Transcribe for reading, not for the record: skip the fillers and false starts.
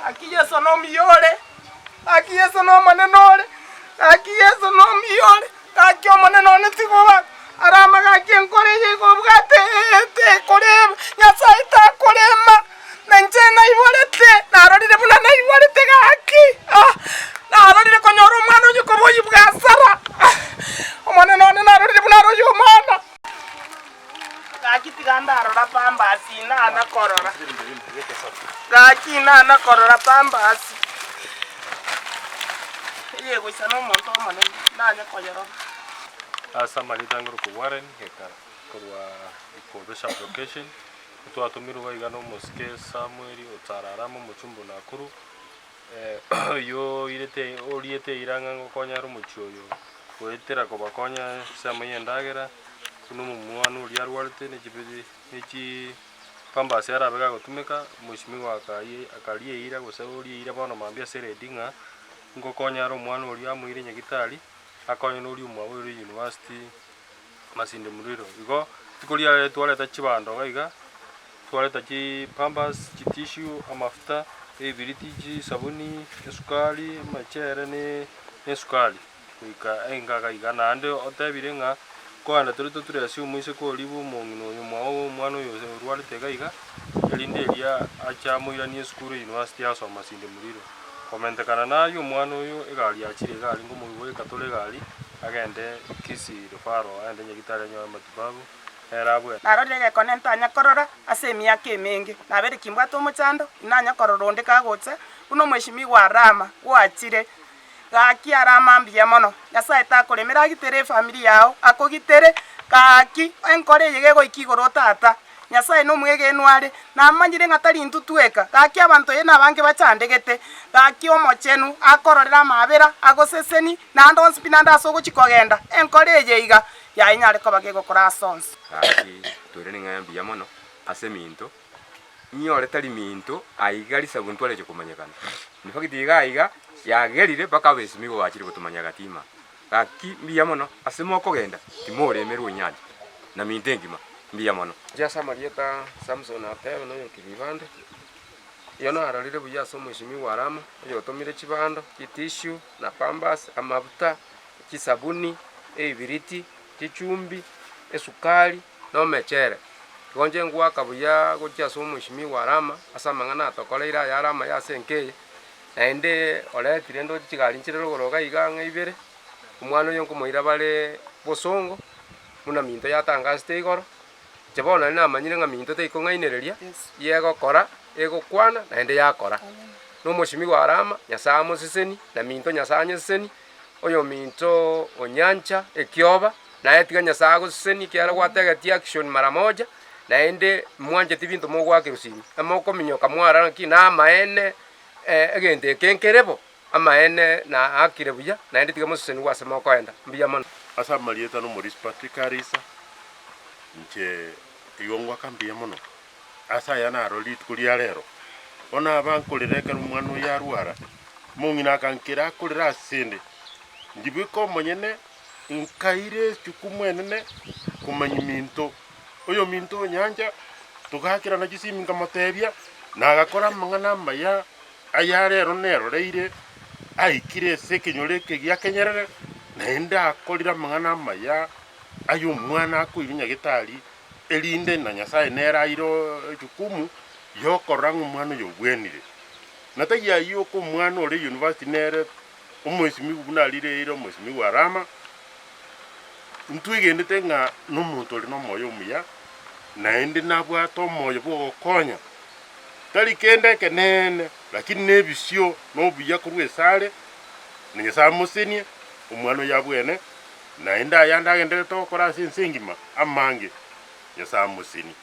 Akiyeso no miyole. Akiyeso no manenole. Akiyeso no miyole. Akio manenone tigoba. Arama gakien kore yego bugate te kore Nyasaye ta korema. Nanje na ibolete. Narorire buna na ibolete gaki. Narorire konyoro mwana yuko boyi bwasara. Omanenone narorire buna royo mana. Gaki tiganda arora pambasi na anakorora. Gaki na anakorora pambasi. Yego isano monto mane na nyakoyoro. Asa manitangoro ku Warren heka kurwa ikodesha location twatumirwa igano muske Samuel otararamo muchumbo nakuru yo irete oriete iranga ngokonya rumuchoyo kwetera kobakonya samaye ndagera kuno mumwanu uri arwarite n'ikibidi n'iki pambasi arabega gutumika mushimi wakaye akaliye ira gusaburi ira bana mambia seredinga ngokonya rumwanu uri amuire nyagitari akonye n'uri umwe uri university Masinde Muriro igo tikulia twaleta chibando gaiga twaleta chi pambas chi tissue amafuta ebiriti sabuni esukali machere ne esukali kuika enga gaiga nande otabirenga kwana turi asi umuise ko libu mongino yumwa mwana yo rwalite gaiga elinde elia acha muirani skuru university aso Masinde Muriro komenta kana nayo mwana yo egali achire gali ngomuwe katole gali agende kisi rufaro ande nyagitare nyo matibabu erabwe narorege konenta nyakorora asemia kemenge nabere kimbwato muchando inanya kororonde kagotse uno mweshimi wa rama wachire gaki arama mbia mono Nyasaye ta kolemera gitere family yao akogitere gaki enkore yegego ikigoro tata Nyasaye no mwege enware na manyire ngatari ntutweka gaki abantu ye nabange bachandegete gaki omochenu akororera mabera agoseseni na ndo spinanda asogo chikogenda enkore yeiga ya inyare ko bagego kora sons gaki toreni ngambi ya mono aseminto nyore tali minto aigari sabuntwale cyo kumanyakana nifagitiga aiga yagerire baka besimigo wachiri gutumanya tima gaki mbiya mono asemo kogenda timore meru nyanja na mintengima mbiya mono jasa marieta Samson atebe no yokibibande yono ararire buya somo shimi warama yotomire chibando kitishu na pambas amavuta kisabuni ebiriti kichumbi esukali no mechere gonje ngwa kabuya gocha somo shimi warama asamangana atokoleira yarama yasenkeye naende oletire ndo chigali nchirero goroga iganga ibere umwana yonko moira bare bosongo muna minto yatangaste igoro chebona na manyire nga minto te ikongainereria yego kora ego kwana naende yakora no moshimi warama Nyasaye moseseni na minto Nyasaye nyeseni oyo minto onyancha ekioba na etiga Nyasaye goseseni kiara gwategetia action mara moja naende mwanje tibinto mogwa kirusimi amoko minyoka mwara ki na maene egende kenkerebo amaene na akirebuya naende tiga moseseni gwasema koenda mbiya mono asa marieta no Maurice Patrick Arisa nche yongwa kambia mono asa yana arolit kulia lero ona bankolireka rumwano ya ruara mungina kankira kulira sinde ndibiko monyene nkaire chukumwenene kumanyiminto oyo minto nyanja tugakira na kisimi ngamatebia na agakora mangana maya ayarero nero reire aikire sekinyoleke gya kenyerere naenda akolira mangana maya ayo mwana kuirinya gitari elinde na Nyasaye nera iro jukumu yokorangu mwana yo bwenire nataya yo ko mwana ore university nere umwesimi bunalire iro mwesimi warama ntwigende tenga no muntu ori no moyo muya naende nabwa to moyo bwo konya tali kende kenene lakini nebisio no buya kurwe sare na Nyasaye musenie umwana yabwene naenda yanda gendere to kora sensingima amange Nyasaye musini